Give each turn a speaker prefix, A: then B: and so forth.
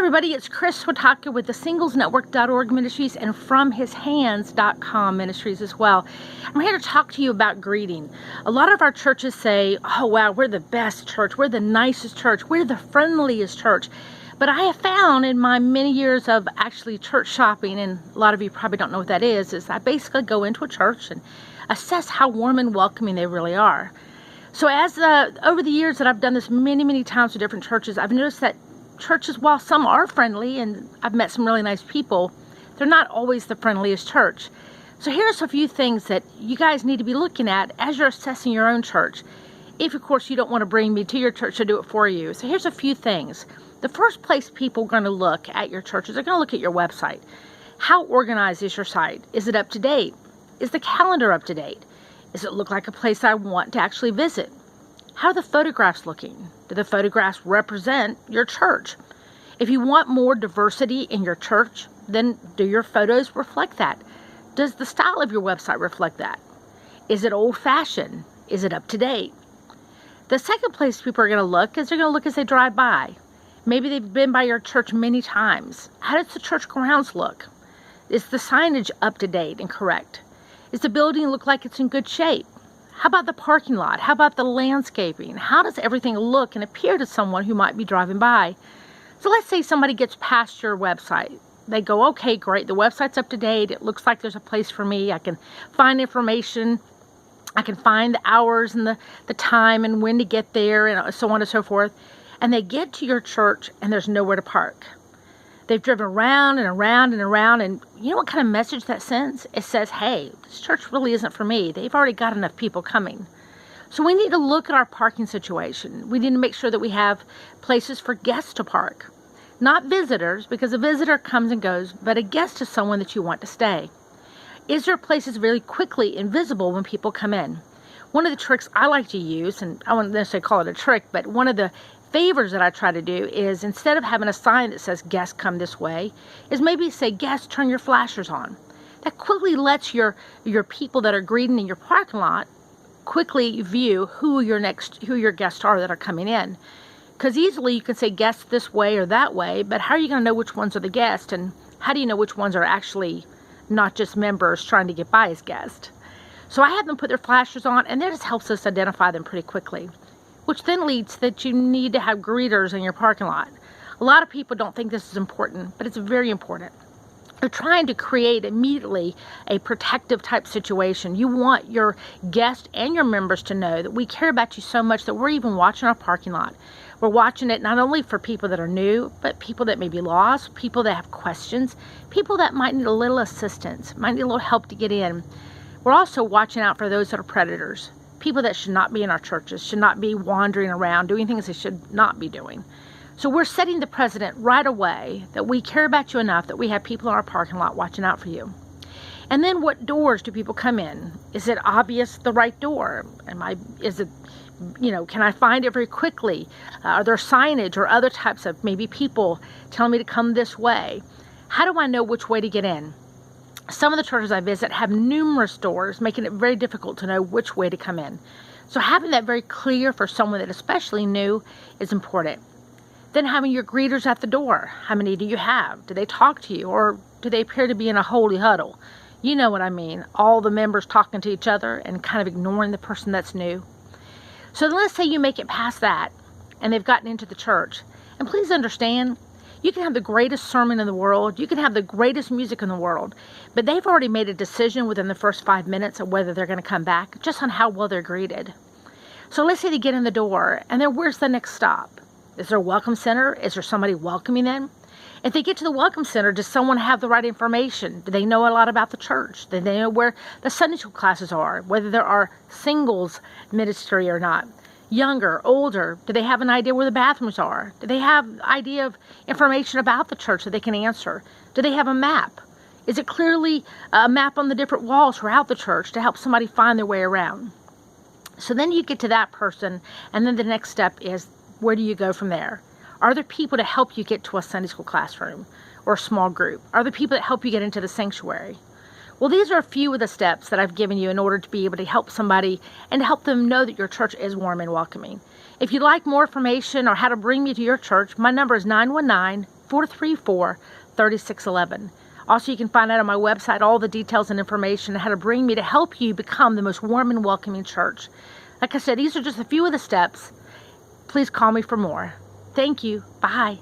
A: everybody, it's Chris Swataka with the SinglesNetwork.org Ministries and FromHisHands.com Ministries as well. I'm here to talk to you about greeting. A lot of our churches say, oh wow, we're the best church, we're the nicest church, we're the friendliest church. But I have found in my many years of actually church shopping, and a lot of you probably don't know what that is I basically go into a church and assess how warm and welcoming they really are. So as over the years that I've done this many times with different churches, I've noticed that churches, while some are friendly and I've met some really nice people, they're not always the friendliest church. So here's a few things that you guys need to be looking at as you're assessing your own church. If, of course, you don't want to bring me to your church to do it for you. So here's a few things. The first place people are going to look at your church is they're going to look at your website. How organized is your site? Is it up to date? Is the calendar up to date? Does it look like a place I want to actually visit? How are the photographs looking? Do the photographs represent your church? If you want more diversity in your church, then do your photos reflect that? Does the style of your website reflect that? Is it old-fashioned? Is it up to date? The second place people are going to look is they're going to look as they drive by. Maybe they've been by your church many times. How does the church grounds look? Is the signage up to date and correct? Does the building look like it's in good shape? How about the parking lot? How about the landscaping? How does everything look and appear to someone who might be driving by? So let's say somebody gets past your website. They go, okay, great, the website's up to date. It looks like there's a place for me. I can find information. I can find the hours and the time and when to get there and so on and so forth. And they get to your church and there's nowhere to park. They've driven around and around and around, and you know what kind of message that sends? It says, hey, this church really isn't for me. They've already got enough people coming. So we need to look at our parking situation. We need to make sure that we have places for guests to park. Not visitors, because a visitor comes and goes, but a guest is someone that you want to stay. Is there places very quickly invisible when people come in? One of the tricks I like to use, and I wouldn't necessarily call it a trick, but one of the favors that I try to do is, instead of having a sign that says guests come this way, is maybe say guests turn your flashers on. That quickly lets your people that are greeting in your parking lot quickly view who your guests are that are coming in. Because easily you can say guests this way or that way, but how are you going to know which ones are the guests, and how do you know which ones are actually not just members trying to get by as guests? So I have them put their flashers on, and that just helps us identify them pretty quickly. Which then leads that you need to have greeters in your parking lot. A lot of people don't think this is important, but it's very important. They're trying to create immediately a protective type situation. You want your guests and your members to know that we care about you so much that we're even watching our parking lot. We're watching it not only for people that are new, but people that may be lost, people that have questions, people that might need a little assistance, might need a little help to get in. We're also watching out for those that are predators. People that should not be in our churches, should not be wandering around, doing things they should not be doing. So we're setting the precedent right away that we care about you enough that we have people in our parking lot watching out for you. And then what doors do people come in? Is it obvious the right door? Can I find it very quickly? Are there signage or other types of maybe people telling me to come this way? How do I know which way to get in? Some of the churches I visit have numerous doors, making it very difficult to know which way to come in. So having that very clear for someone that especially new is important. Then having your greeters at the door. How many do you have? Do they talk to you, or do they appear to be in a holy huddle? You know what I mean. All the members talking to each other and kind of ignoring the person that's new. So then let's say you make it past that and they've gotten into the church. And please understand, you can have the greatest sermon in the world, you can have the greatest music in the world, but they've already made a decision within the first 5 minutes of whether they're going to come back, just on how well they're greeted. So let's say they get in the door, and then where's the next stop? Is there a welcome center? Is there somebody welcoming them? If they get to the welcome center, does someone have the right information? Do they know a lot about the church? Do they know where the Sunday school classes are, whether there are singles ministry or not? Younger, older, do they have an idea where the bathrooms are? Do they have an idea of information about the church that they can answer? Do they have a map? Is it clearly a map on the different walls throughout the church to help somebody find their way around? So then you get to that person, and then the next step is, where do you go from there? Are there people to help you get to a Sunday school classroom or a small group? Are there people that help you get into the sanctuary? Well, these are a few of the steps that I've given you in order to be able to help somebody and to help them know that your church is warm and welcoming. If you'd like more information or how to bring me to your church, my number is 919 434-3611. Also, you can find out on my website all the details and information on how to bring me to help you become the most warm and welcoming church. Like I said, these are just a few of the steps. Please call me for more. Thank you. Bye.